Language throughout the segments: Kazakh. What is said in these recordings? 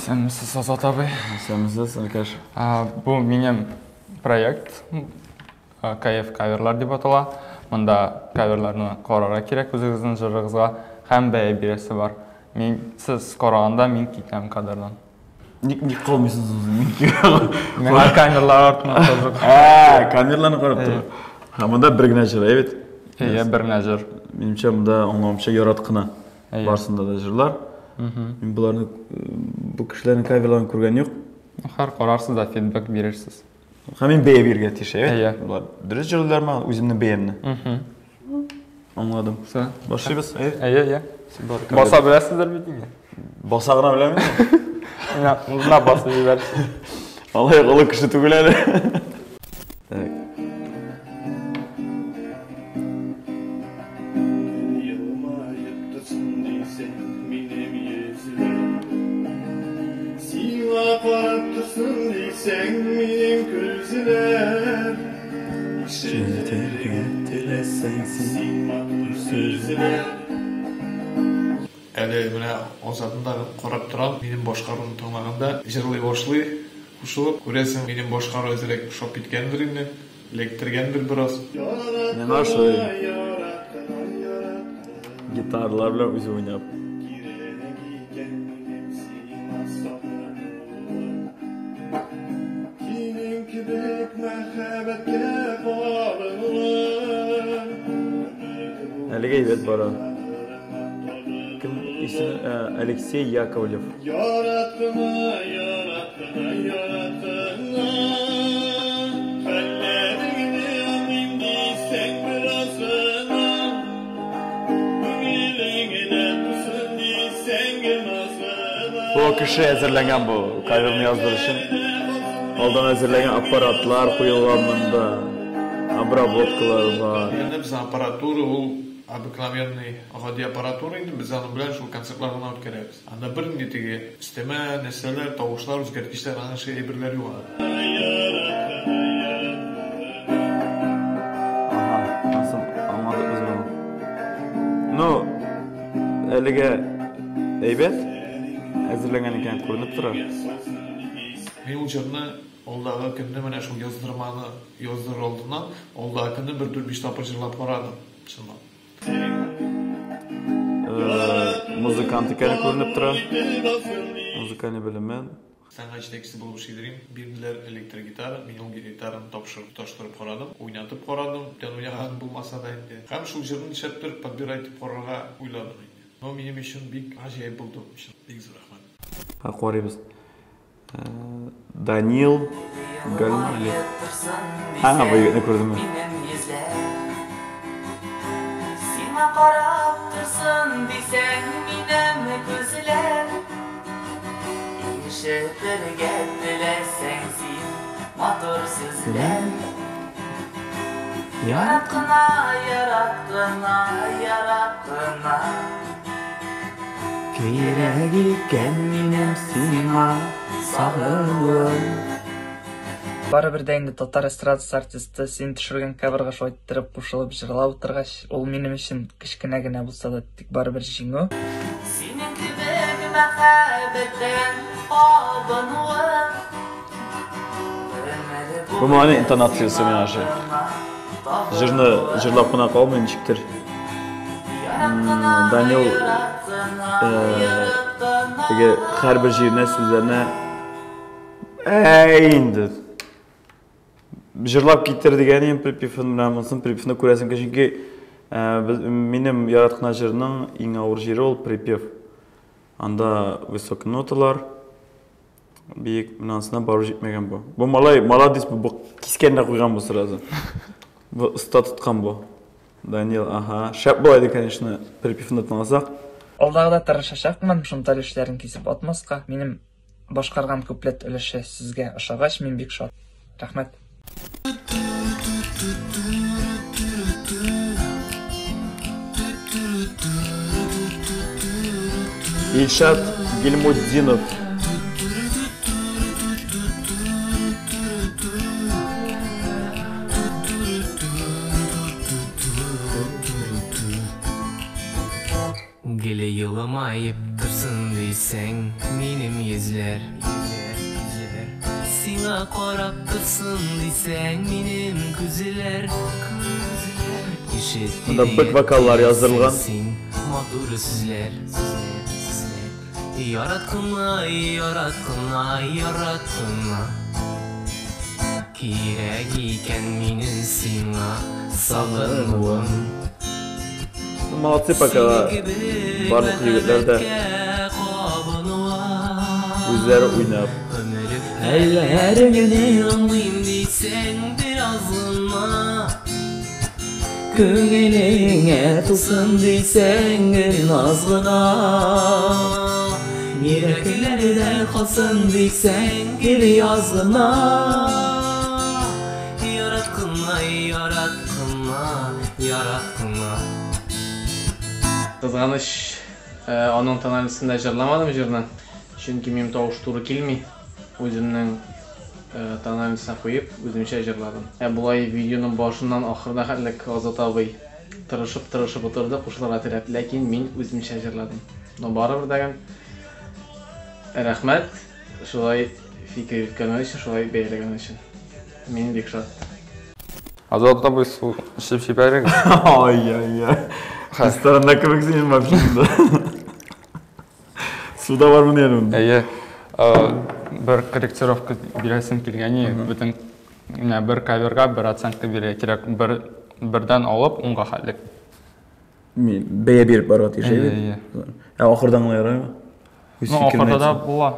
Sen misiniz Azat abi? Sen misiniz Alkaş? Bu benim proyekt. KF coverlar деп атала. Мында coverlarны карарга кирәк үзегезнең җырыгызга һәм бәя бирәсе бар. Сез караганда мин китәм кадердан. Ник калмыйсыз үзең? Мен камерлар артына торып. Камерларны карап тор. Мында бер генә җыр, әйбет. Бер генә җыр. Минемчә мында аңламча яраткына барсында да җырлар. Мин буларны бу кешеләрнең каверларын күргән юк. Һәр карарсыз да фидбек бирерсез. Һәм мин бәя бирергә тиеш, әйбет. Әйе. Булар дөрес җырлармы, үземнең бәямне. Аңладым. Башлыйбыз, әйе. Әйе. Баса беләсездер бит инде. Баса гына беләмме? Мына басып җибәрсез. Алай гылы кеше түгел әле. Әле менә Азатында карап торам, минем башкаруымны тыңлаганда җырлый башлый, кушылып, күрәсең, минем башкару әзрәк шоп киткәндер инде, электергәндер бераз. Мен ашы гитаралар белән үзе уйнап. Әлегә әйбәт бара. Кем исеме? Алексей Яковлев. Bu kişi әзерләгән бу каверны яздыру өчен. Алдан әзерләгән аппаратлар куелган обработкалар бар. Енді біз аппаратура, ол обыкновенный гади аппаратура инде, біз аны белән шул концертлардан үткәрәбез. Анда бер нинди теге өстәмә нәрсәләр, тавышлар, үзгәрткечләр, аны шул әйберләр юк. Nasıl anladık biz bunu? No, әлегә әйбәт әзерләгән икән күренеп тора. Мен ул җырны алдагы көнне менә шул яздырманы яздыр алдыннан, алдагы көнне 4-5 тапкыр җырлап карадым. Чынлап. Музыкант икәне күренеп тора. Музыканы беләмен. Сәнгать җитәкчесе булып эшлидем. Бирделәр электр гитара, мин ул гитараны таштырып карадым, уйнатып карадым. Тән уйнаган булмаса да инде. Һәм шул җырны шәптер подбирать итеп карарга уйладым инде. Но минем өчен бик гаҗәеп булды. Бик зур рәхмәт. Карыйбыз. Данил Галимов. Бу егетне күрдемме? Сиңа карап торсын дисәң минем күзләр. Ишетергә теләсәң син матур сүзләр. Яраткына, яраткына, яраткына. Кирәк икән минем сиңа сагынуым. Барыбер дә инде татар эстрадасы артисты син төшергән каверга шайтырып кушылып җырлап утыргач, ул минем өчен кичкенә генә булса да тик барыбер җиңү. Синең кебек мәхәббәттән абынуым. Бу мәне интонациясе мен ашы. Җырны җырлап кына калмый ничектер. Данил теге һәрбер җиренә сүзләренә инде җырлап китер дигән припевын белән монысын припевны күрәсең, чөнки минем яраткан җырның иң авыр җире ул припев. Анда высокий ноталар, биек менәнсына барып җитмәгән бу. Бу малай молодец, бу кискәндә куйган бу сразу. Бу уста тоткан бу. Данил, шәп булайды, конечно, припевны тыңласак. Алдагыда тырышачакмын, шундай эшләрен кисеп атмаска. Минем башкарган куплет өлеше сезгә ошагач, мин бик шат. Рәхмәт. Ильшат Гильмутдинов. Gele yılamayıp tırsın desen benim yüzler Sina qarab tursun desen benim güzler Bunda bık vakallar yazdırılgan. Madur sizler Yaratkınla, yaratkınla, yaratkınla Kirek iken menin sina sağınıwım Malatya pakala barlık yigitler de özleri oynap. Ellerini anlayayım deysen birazına Köngeliğine tutsun deysen bir nazgına Yüreklerde kalsın deysen bir yazgına Yaratkınla, yaratkınla, yaratkınla Kızgaныш, onun tanalısında jırlamadım jırdan. Çünkü benim toğuş turu kelmey. Özümнің tanalısına koyup özümçe jırladım. Bulay videonun başından ahırına halik Azat abi tırışıp oturdu, kuşlara terep. Lakin men özümçe jırladım. Baribir degan rahmat, şulay fikir yutkani üçün, şulay beylegen üçün. Meni bek şat. Azat abi su içip berek. Ay. Restoranda kıvık senin bak şimdi. Suda var mı diyelim? Әйе, bir корректировка бирәсем килгәне, бүтән bir каверга bir оценка бирә кирәк, birden алып 10-га хәллек. Beye bir barat yaşaydı. Әйе. Ya ahırdan yarayma. Ахырда да була.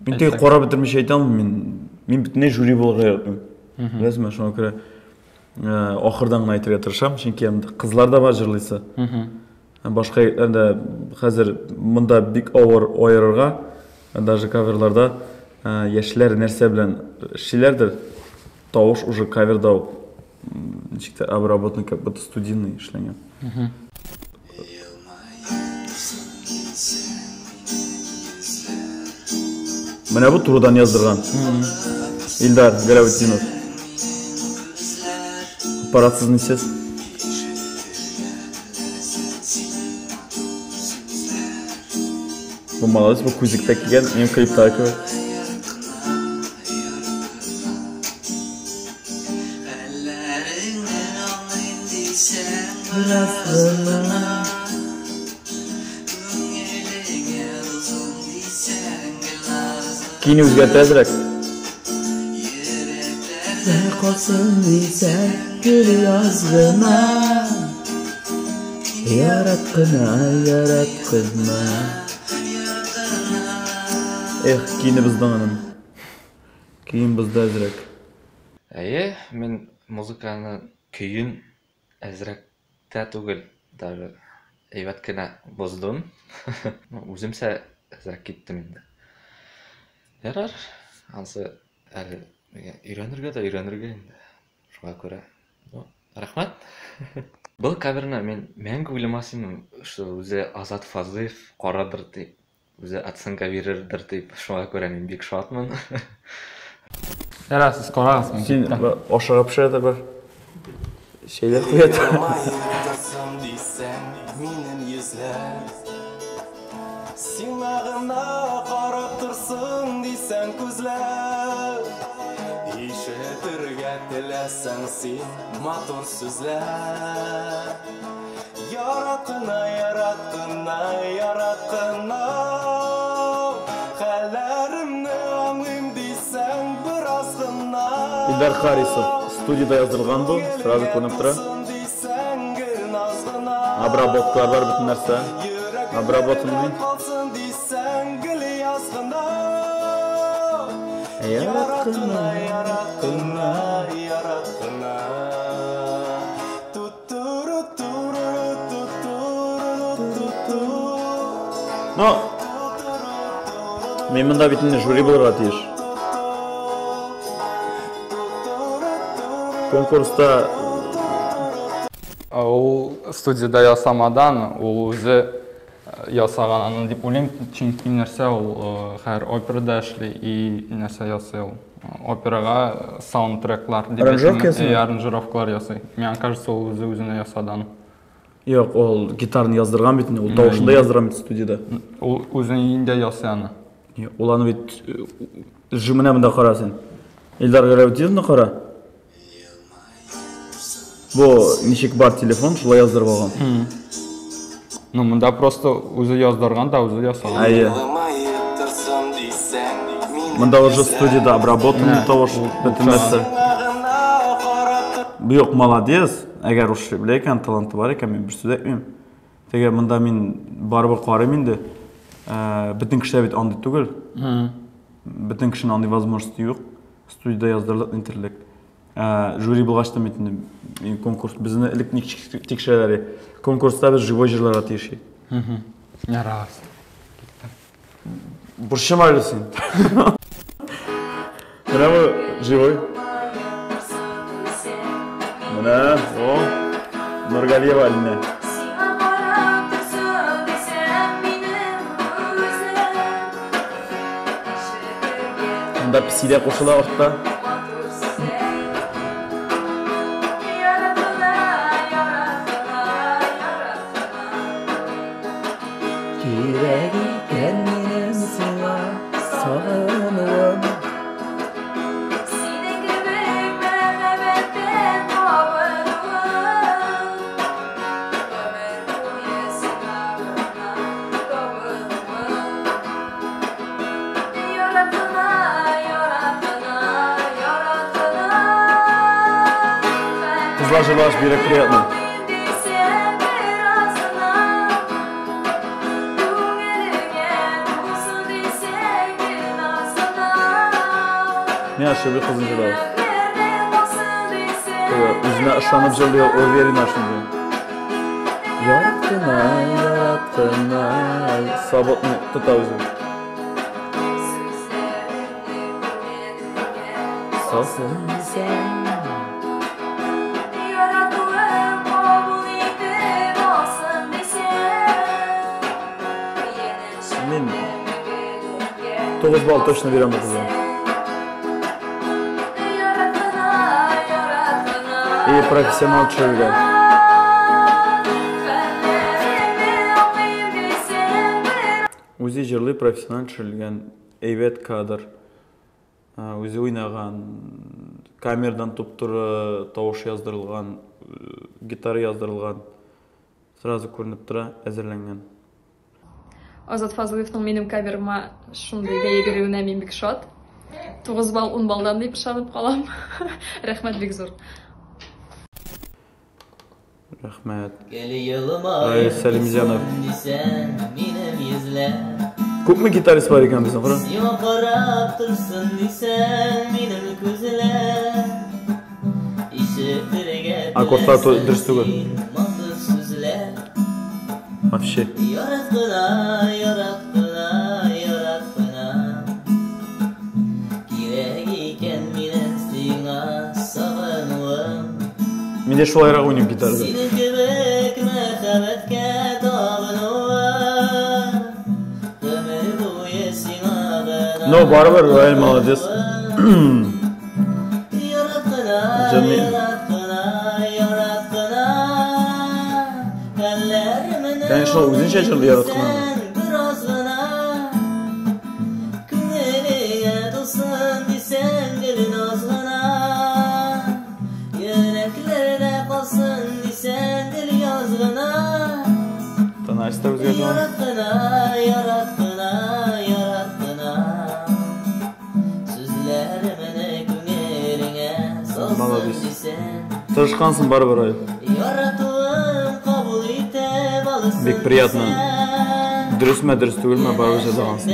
Мен тек қора бітірмеш айтамын, мен бүтіне жюри болуға яратмын. Білесің бе, шоңа көре ақырдан айтырға тырышам, çünkü қызлар да бар жырлайсы. Başka yerlerde hazır mında big over oyarırga, даже каверларда yaşlar nerse bilen şeylerdir. Tavuş уже каверда çıktı обработан как будто студийный işleniyor. Bana bu turudan yazdırgan. İldar Galavutinov. Paratsız ne ses? Bu молодец, bu kuzikte kelgan, men klipda ko'r. Keyin o'zgartiradilar. Kalsın deysen gül yazgına Yaratkına Keyini bizden anam. Keyin bizde azrak. Әйе, мен музыканы күйін әзірәкті түгіл, даже әйбәт кенә боздым. Үзімсә әзірәк кеттім енді. Ярар, ансы әлі үйренірге енді. Шуға көрә. Рахмат. Бұл каверна мен мәңгі ойламасым, өзі Азат Фазлыев қарадыр деп, өзі оценка берердір деп, шуға көрә мен бек шатмын. Yarasız qorağısın. Sen aşağı pişirdi bir şeyler koyat. Sinağına qarab tursun deysen ko'zlar Eshitirga tilasan sen matur so'zlar Yaratqina Hallarimni anglayim deysen birazgina İldar Harisov studiyada yazılgan bu, sırada konup tura. Обработкалар бар bütün narsa. Обработанный. Yaratkına. No. Men bunda bütün jüri bulur atıyır. Konkursta Ол студияда ясамадан, ол өзі ясаған аны деп ойлаймын, çünkü нәрсе ол хәр операда эшли и нәрсе ясый ол. Операға саундтреклар, Аранжировка ясый? Аранжировкалар ясый. Мен кажется, ол өзі өзіне ясадан. Yok, ol gitarını yazdırgan bitini, ol tavuşunda yazdırgan bit stüdiyada. Ol özün iyinde yazsana. Olanı bit rejimine bunda qara sen. Eldar Garavitiyevni qara. Bu nişik bar telefon, şula yazdırıp algan. Ну, мында просто өзі яздырған да өзі ясаған. Айе. Мында уже студияда обработанный тауыш бітімесі. Bu yok молодец. Eğer uş bileyken talantı var ekan men bir söz etmeyim. Teger mında men baribir qarayım endi. Bütün kişiler bit andı tugul. Bütün kişinin andı возможности yok. Studiyada yazdırılıp interlek. Jüri bulgaçta metini konkurs bizne elektronik tekşirleri konkursda biz живой жерлар атеши. Ярас. Буршым айлысын. Мына bu живой. Мына o Nurgaliyeva Aline. Bunda pisiyle qoşula orta. Kızlar жерлаш бері приятно. Ne aşağı bir kızın jelalı. Üzüne aşlanıp jeliyor, uverena şimdi. Yarattın ay. Sabot ne tutavuzum. Sağsın sen. Men 9 bal точно берем kızım. И профессионал человек. Өзі жерлі профессионал чөйлген, әйбет кадр, өзі ойнаған, камердан топтыры, тауыш яздырылған, гитара яздырылған, сразу көрініп тұра әзірленген. Азат Фазыловның менің каверіма шындай бәйе беруіне мен бек шат. 9 бал 10 балдан деп шанып қалам. Рахмет бек зор. Рахмет. Сәлімзянов. Көп мü гитарист бар екен біздің құран? Аккордтар дұрыс түгел. Вообще. Мен де шулайырақ ойнайым гитарада. Но барыбір Райл молодец. Конечно, өзінше жырлы яратқан. Tanışta özgür zaman. Молодец. Тырышқансың барыбір Райл. Бек приятно. Дұрыс мә, дұрыс түгіл мә, барыбір жазағансың.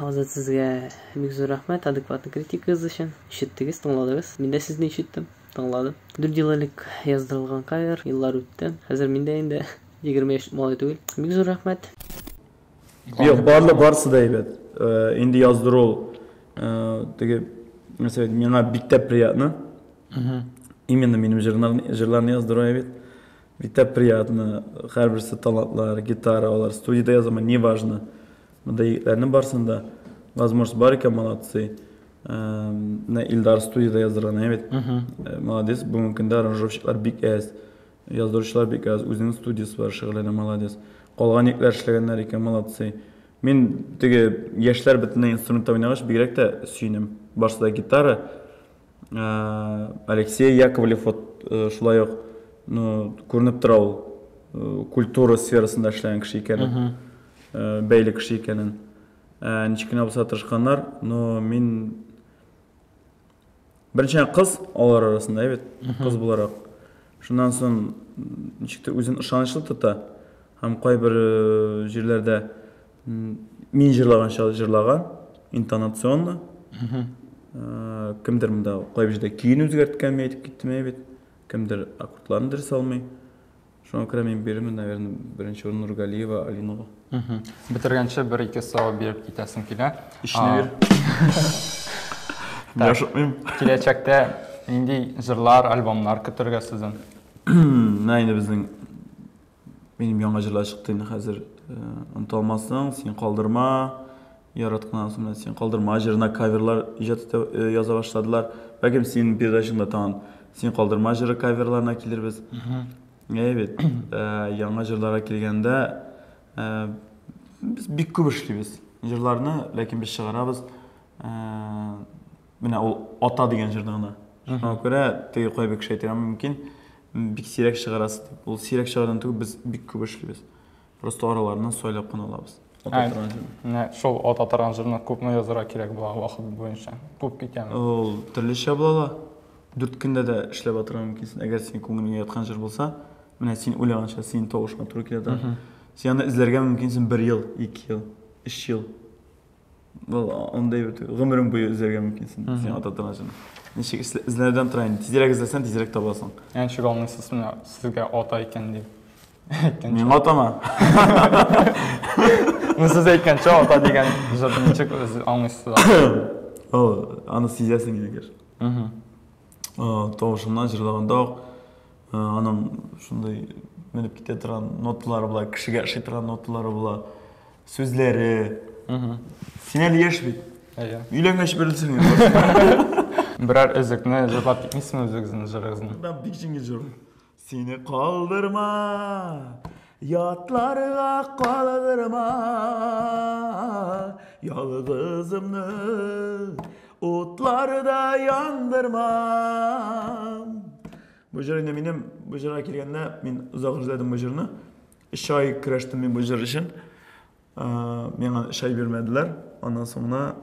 Азат сізге бек зор рахмет, адекватный критикаңыз үшін. Ишеттіңіз, тыңладыңыз. Мен де сізді ишеттім, тыңладым. 4 жыл элек яздырылған кавер, жылдар өтті. Қазір менде енді 23 малай түгел. Бек зор рахмет. Yok, barsı da evet. Indi yazdırı ol. Mesela bana bitte приятно. Именно benim jırlarını yazdırı evet. Bitte приятно. Her birisi talantlar, gitara olar. Stüdyoda yazama, не важно. Mında yiğitlerinin barsında. Возможность бар ekan молодцы. Мына Илдар студияда яздырған evet. Молодец. Бүгінгі күнде аранжировщиклар бик әз, яздырушылар бик әз, өзінің студиясы бар, шығылына молодец. Қалған еклер ішлегенлер екен, молодцы. Мен теге яшьләр бітіне инструмент ойнағаш бигрәк тә сүйінем. Башта гитара, Алексей Яковлев шулай ук күренеп тора ул культура сферасында эшләгән кеше икәнен, бәйле кеше икәнен. Ничекенә булса тырышканнар, но мин беренче кыз алар арасында, evet, кыз буларак. Шуннан соң ничектер үзен ышанычлы тота һәм кайбер җирләрдә мин җырлаганча җырлаган, интонационно. Кемдер монда кайбер җирдә киен үзгәрткәнме әйтеп киттеме, evet. Кемдер аккордларын дөрес алмый. Шуңа күрә мин бирәмен, наверное, беренче урын Нургалиева Алинага. Битергәнче 1-2 савап биреп китәсең килә. Ишне бир. Яшыпмыйм. Киләчәктә нинди җырлар, альбомнар көтәргә сездән? Менә инде безнең минем яңа җырлар чыкты инде хәзер. Онталмасың, син калдырма, яраткан сымна син калдырма җырына каверлар иҗат яза башладылар. Бәгем син передачаңда тагын син калдырма җыры каверларына килербез. Evet, яңа җырларга килгәндә biz бик күп эшлибез. Җырларны, ләкин без чыгарабыз. Менә ул ата дигән җырны гына. Шуңа күрә теге кайбер кеше әйтергә мөмкин, бик сирәк чыгарасыз. Ул сирәк чыгардан түгел, без бик күп эшлибез. Просто араларынан сайлап кына алабыз. Шул ата торган җырны күпме язарга кирәк була вакыт буенча. Күп китәме? Ул төрлечә була. 4 көндә дә эшләп атырга мөмкинсең. Әгәр син күңелеңә яткан җыр булса, менә син уйлаганча син тавышка туры килә. Син аны эзләргә мөмкинсең 1 ел, 2 ел, 3 ел. Бу андай бит гомерең буе эзләргә мөмкинсең. Син ата торган җырны. Ничек эзләрдән тора инде. Тизрәк эзләсәң, тизрәк табасың. Яңа чыгалмыйсыз менә сезгә ата икән дип. Мин атама. Сез әйткәнчә ата дигән җырны ничек аңлыйсыз? Аны сизәсең егер. Тавышымнан җырлаганда аның шундай менеп китә торган ноталары була, кешегә ошый торган ноталары була, сүзләре. Син әле яшь бит. Өйләнгәч белсең инде. Берәр өзекне җырлап китмисезме үзегезнең җырыгызны? Мен бик җиңел җыр. Сине калдырма, ятларга калдырма, ялгызымны утларда яндырма. Бу җырны минем бу җырга килгәндә мин узак эзләдем бу җырны. 3 ай көрәштем мин бу җыр өчен. Миңа шай бирмәделәр. Аннан соңна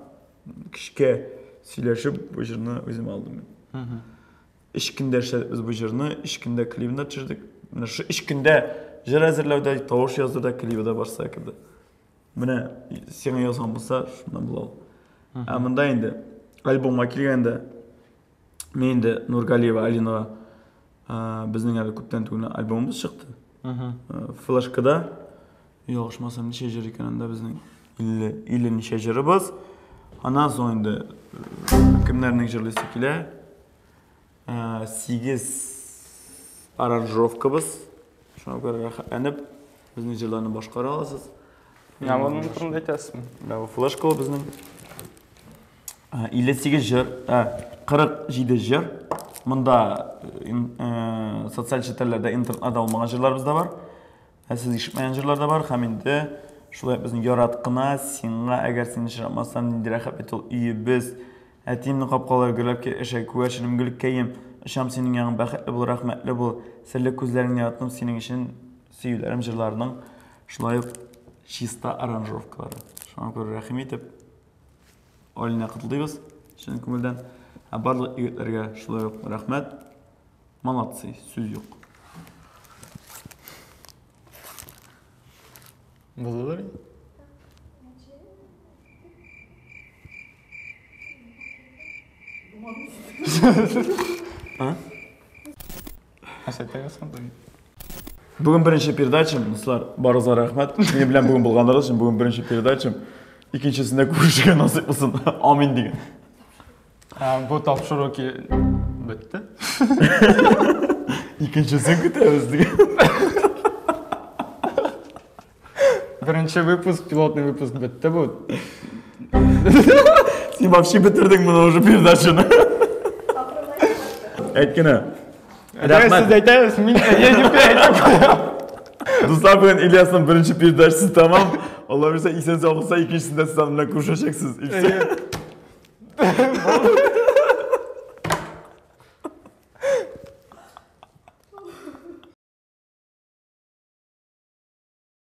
кичкә сөйләшеп бу җырны үзем алдым. 3 көндә эшләдек без бу җырны, 3 көндә клипны төшердек. Менә шу 3 көндә җыр әзерләүдә, тавыш яздырда, клипта барса кирде. Менә сиңа язган булса, шундан була ул. Монда инде альбомга килгәндә мен инде Нургалиева Алинага безнең әле күптән түгел альбомыбыз чыкты. Флешкада ялгышмасам ничә җыр икән анда безнең 50 ничә җырыбыз. Аннан соң инде кемнәрнең җырлыйсы килә. 8 аранжировкабыз. Шуңа күрә рәхәтләнеп безнең җырларны башкара аласыз. Моның турында әйтәсезме? Бу флешка ул безнең 58 җыр, 47 җыр. Монда социаль челтәрләрдә интернетта алмаган җырларыбыз да бар. Сез ишетмәгән җырлар да бар. Һәм инде шулай безнең яраткына, сиңа әгәр син ишетмәсәң нинди рәхәт бит ул өебез. Әтимнең капкалары гөләп эшәк күгәрченем гөлкәем. Ышам синең яңа бәхетле бул, рәхмәтле бул. Серле күзләреңне яратам синең өчен сөйләрем җырларның шулай ук чиста аранжировкалары. Шуңа күрә рәхим итеп Алина кытлыйбыз. Чын күңелдән. Барлык егетләргә шулай ук рәхмәт. Молодцы, сүз юк. Благодарю. Бүгін бірінші передачам, мыслар, барыңызға рахмет. Мен білем бүгін болғандар үшін бүгін бірінші передачам. Екіншісінде көрішуге насип болсын. Амин деген. Бұл тапшыру бітті. Екіншісін күтеміз деген. Бірінші выпуск, пилотный выпуск бітті бұл. Ты вообще бітірдің мұны уже передачаны. Әйткені. Рахмет. Сіз айтайыз, мен едіп айтып. Достар, бүгін Ильястың бірінші передачасы тамам. Алла берсе, исен сау болса, екіншісінде сіз анымнан көрші өшексіз.